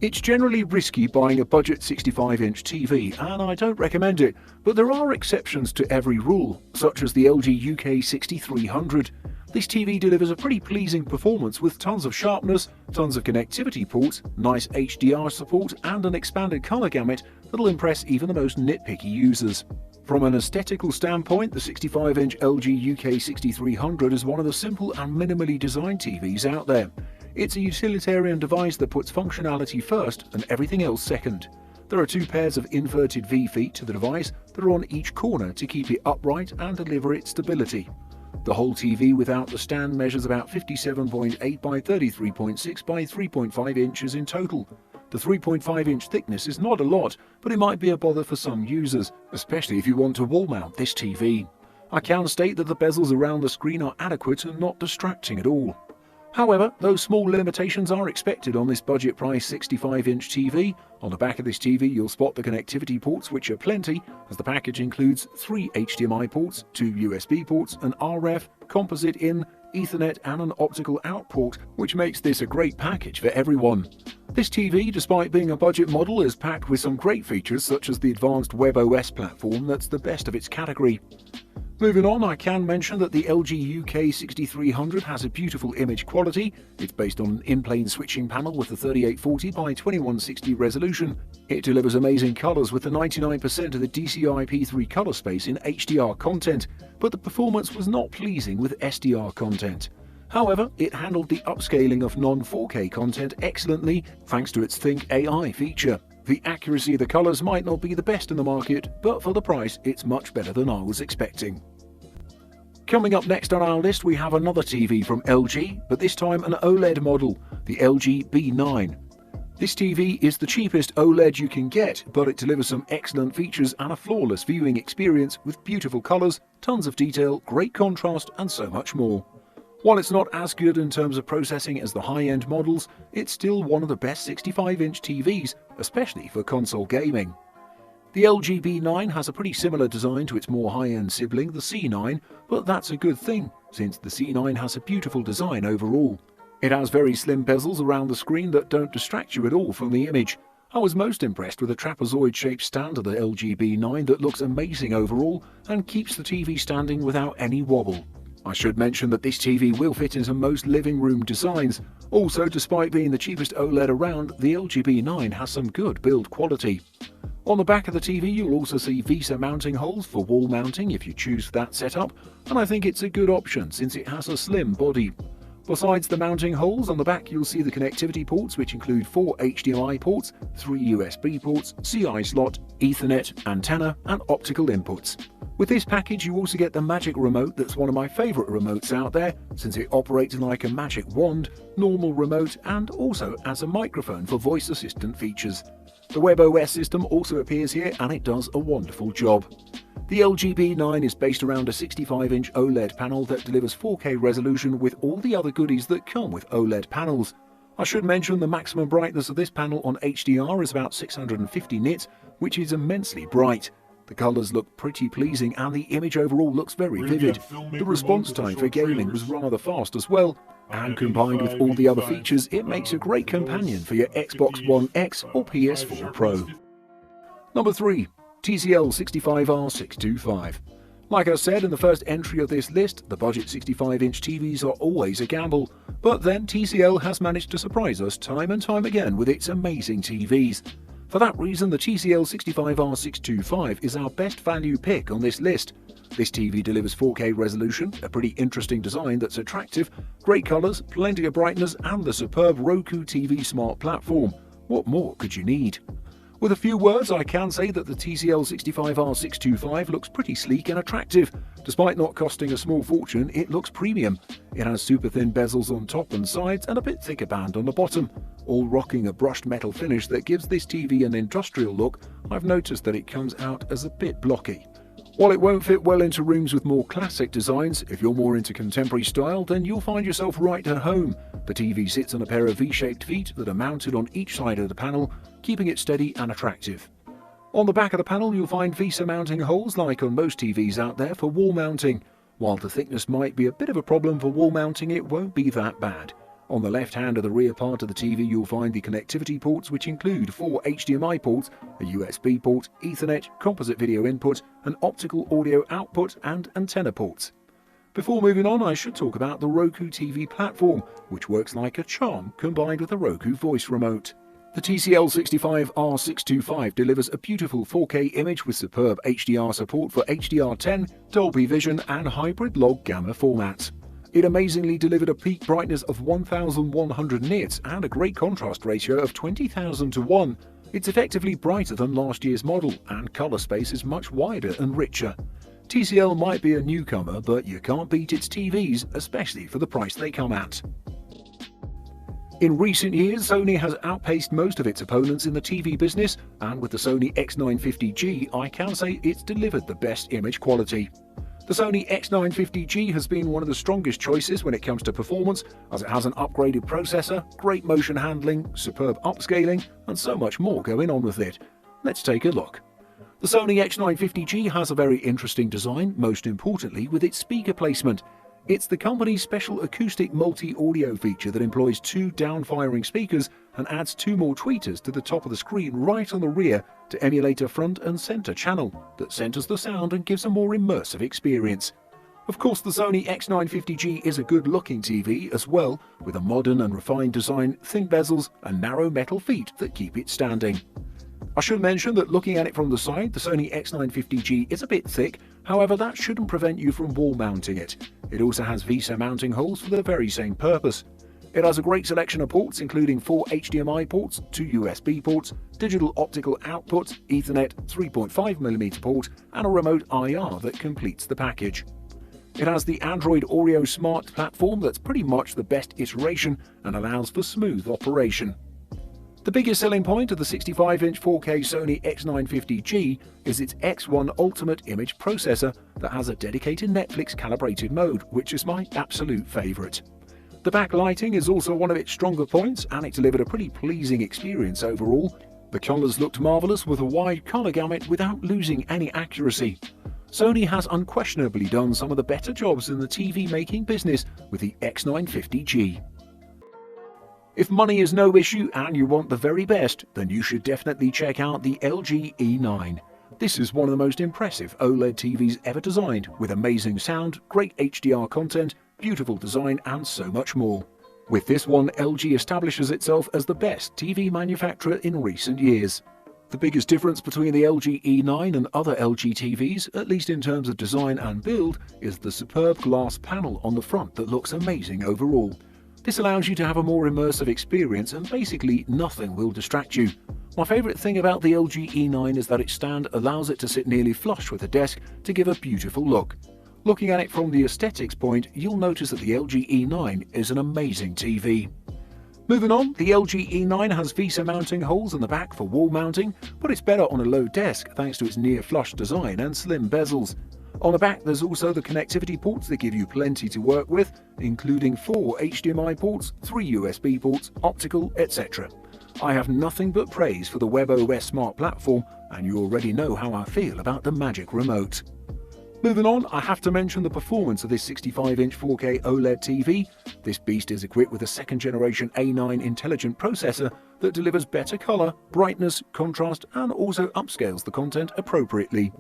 It's generally risky buying a budget 65-inch TV, and I don't recommend it, but there are exceptions to every rule, such as the LG UK 6300. This TV delivers a pretty pleasing performance with tons of sharpness, tons of connectivity ports, nice HDR support, and an expanded color gamut that'll impress even the most nitpicky users. From an aesthetical standpoint, the 65-inch LG UK 6300 is one of the simple and minimally designed TVs out there. It's a utilitarian device that puts functionality first and everything else second. There are two pairs of inverted V feet to the device that are on each corner to keep it upright and deliver it stability. The whole TV without the stand measures about 57.8 by 33.6 by 3.5 inches in total. The 3.5-inch thickness is not a lot, but it might be a bother for some users, especially if you want to wall mount this TV. I can state that the bezels around the screen are adequate and not distracting at all. However, those small limitations are expected on this budget price 65-inch TV. On the back of this TV you'll spot the connectivity ports, which are plenty, as the package includes 3 HDMI ports, 2 USB ports, an RF, composite in, Ethernet and an optical out port, which makes this a great package for everyone. This TV, despite being a budget model, is packed with some great features such as the advanced WebOS platform that's the best of its category. Moving on, I can mention that the LG UK 6300 has a beautiful image quality. It's based on an in-plane switching panel with a 3840 by 2160 resolution. It delivers amazing colours with the 99% of the DCI-P3 colour space in HDR content, but the performance was not pleasing with SDR content. However, it handled the upscaling of non-4K content excellently thanks to its Think AI feature. The accuracy of the colours might not be the best in the market, but for the price it's much better than I was expecting. Coming up next on our list we have another TV from LG, but this time an OLED model, the LG B9. This TV is the cheapest OLED you can get, but it delivers some excellent features and a flawless viewing experience with beautiful colours, tons of detail, great contrast and so much more. While it's not as good in terms of processing as the high-end models, it's still one of the best 65-inch TVs, especially for console gaming. The LG B9 has a pretty similar design to its more high-end sibling, the C9, but that's a good thing, since the C9 has a beautiful design overall. It has very slim bezels around the screen that don't distract you at all from the image. I was most impressed with the trapezoid-shaped stand of the LG B9 that looks amazing overall and keeps the TV standing without any wobble. I should mention that this TV will fit into most living room designs. Also, despite being the cheapest OLED around, the LG B9 has some good build quality. On the back of the TV you'll also see VESA mounting holes for wall mounting if you choose that setup, and I think it's a good option since it has a slim body. Besides the mounting holes, on the back you'll see the connectivity ports, which include 4 HDMI ports, 3 USB ports, CI slot, Ethernet, antenna and optical inputs. With this package you also get the magic remote that's one of my favourite remotes out there, since it operates like a magic wand, normal remote and also as a microphone for voice assistant features. The WebOS system also appears here and it does a wonderful job. The LG B9 is based around a 65-inch OLED panel that delivers 4K resolution with all the other goodies that come with OLED panels. I should mention the maximum brightness of this panel on HDR is about 650 nits, which is immensely bright. The colours look pretty pleasing and the image overall looks very vivid. The response time for gaming was rather fast as well, and combined with all the other features it makes a great companion for your Xbox One X or PS4 Pro. Number 3. TCL 65R625. Like I said in the first entry of this list, the budget 65-inch TVs are always a gamble, but then TCL has managed to surprise us time and time again with its amazing TVs. For that reason, the TCL 65R625 is our best value pick on this list. This TV delivers 4K resolution, a pretty interesting design that's attractive, great colours, plenty of brightness and the superb Roku TV Smart platform. What more could you need? With a few words, I can say that the TCL 65R625 looks pretty sleek and attractive. Despite not costing a small fortune, it looks premium. It has super thin bezels on top and sides and a bit thicker band on the bottom. All rocking a brushed metal finish that gives this TV an industrial look, I've noticed that it comes out as a bit blocky. While it won't fit well into rooms with more classic designs, if you're more into contemporary style, then you'll find yourself right at home. The TV sits on a pair of V-shaped feet that are mounted on each side of the panel, keeping it steady and attractive. On the back of the panel you'll find VESA mounting holes like on most TVs out there for wall mounting. While the thickness might be a bit of a problem for wall mounting, it won't be that bad. On the left hand of the rear part of the TV you'll find the connectivity ports, which include 4 HDMI ports, a USB port, Ethernet, composite video input, an optical audio output and antenna ports. Before moving on, I should talk about the Roku TV platform, which works like a charm combined with a Roku voice remote. The TCL65R625 delivers a beautiful 4K image with superb HDR support for HDR10, Dolby Vision and hybrid log gamma formats. It amazingly delivered a peak brightness of 1100 nits and a great contrast ratio of 20,000 to 1. It's effectively brighter than last year's model, and colour space is much wider and richer. TCL might be a newcomer, but you can't beat its TVs, especially for the price they come at. In recent years, Sony has outpaced most of its opponents in the TV business, and with the Sony X950G, I can say it's delivered the best image quality. The Sony X950G has been one of the strongest choices when it comes to performance, as it has an upgraded processor, great motion handling, superb upscaling, and so much more going on with it. Let's take a look. The Sony X950G has a very interesting design, most importantly with its speaker placement. It's the company's special acoustic multi-audio feature that employs 2 down-firing speakers and adds 2 more tweeters to the top of the screen right on the rear to emulate a front and center channel that centers the sound and gives a more immersive experience. Of course, the Sony X950G is a good-looking TV as well, with a modern and refined design, thin bezels and narrow metal feet that keep it standing. I should mention that looking at it from the side, the Sony X950G is a bit thick, however that shouldn't prevent you from wall mounting it. It also has VESA mounting holes for the very same purpose. It has a great selection of ports including 4 HDMI ports, 2 USB ports, digital optical output, Ethernet, 3.5mm port and a remote IR that completes the package. It has the Android Oreo Smart platform that's pretty much the best iteration and allows for smooth operation. The biggest selling point of the 65-inch 4K Sony X950G is its X1 Ultimate image processor that has a dedicated Netflix calibrated mode, which is my absolute favourite. The backlighting is also one of its stronger points, and it delivered a pretty pleasing experience overall. The colours looked marvellous with a wide colour gamut without losing any accuracy. Sony has unquestionably done some of the better jobs in the TV making business with the X950G. If money is no issue and you want the very best, then you should definitely check out the LG E9. This is one of the most impressive OLED TVs ever designed, with amazing sound, great HDR content, beautiful design and so much more. With this one, LG establishes itself as the best TV manufacturer in recent years. The biggest difference between the LG E9 and other LG TVs, at least in terms of design and build, is the superb glass panel on the front that looks amazing overall. This allows you to have a more immersive experience and basically nothing will distract you. My favourite thing about the LG E9 is that its stand allows it to sit nearly flush with the desk to give a beautiful look. Looking at it from the aesthetics point, you'll notice that the LG E9 is an amazing TV. Moving on, the LG E9 has VESA mounting holes in the back for wall mounting, but it's better on a low desk thanks to its near flush design and slim bezels. On the back there's also the connectivity ports that give you plenty to work with, including 4 HDMI ports, 3 USB ports, optical, etc. I have nothing but praise for the WebOS Smart platform, and you already know how I feel about the Magic Remote. Moving on, I have to mention the performance of this 65-inch 4K OLED TV. This beast is equipped with a second-generation A9 intelligent processor that delivers better colour, brightness, contrast and also upscales the content appropriately.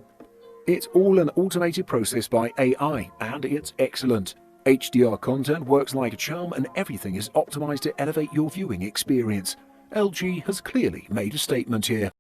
It's all an automated process by AI, and it's excellent. HDR content works like a charm and everything is optimized to elevate your viewing experience. LG has clearly made a statement here.